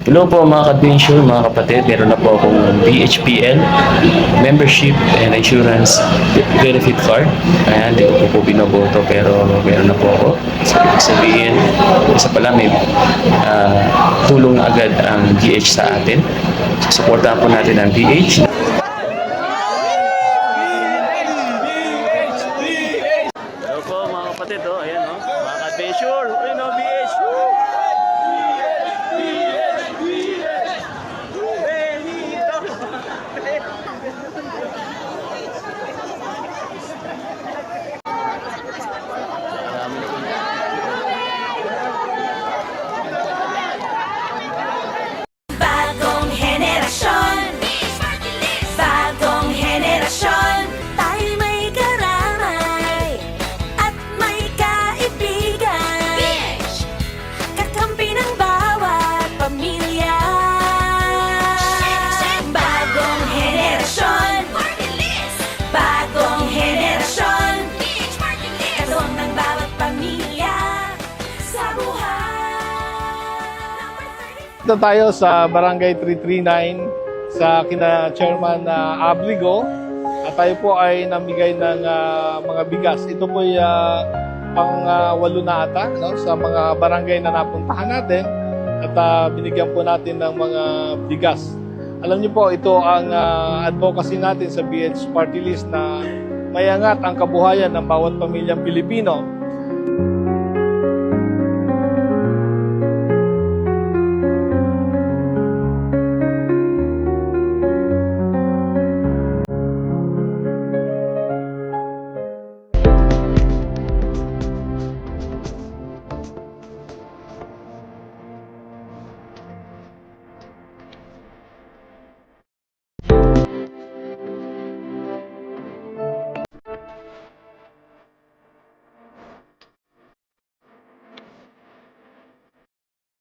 Hello po mga ka-adventure, mga kapatid. Meron na po akong BHPL membership and insurance benefit card. Ayan, hindi ko po binoboto pero meron na po ako. So, ibig sabihin, isa pala may tulong agad ang DH sa atin. So, supportahan po natin ang DH. Hello po mga kapatid, ayan mga ka-adventure, ayun BH. Bagong henerasyon, bagong henerasyon, tayo may karamay at may kaibigan, kakampi ng bawat pamilya. Bagong henerasyon, bagong henerasyon, katulong ng bawat pamilya sa buhay. Dito tayo sa Barangay 339 sa kina Chairman Abrigo at tayo po ay namigay ng mga bigas. Ito po ay pang-walo na ata sa mga barangay na napuntahan natin at binigyan po natin ng mga bigas. Alam niyo po, ito ang advocacy natin sa BH Party List na mayangat ang kabuhayan ng bawat pamilyang Pilipino.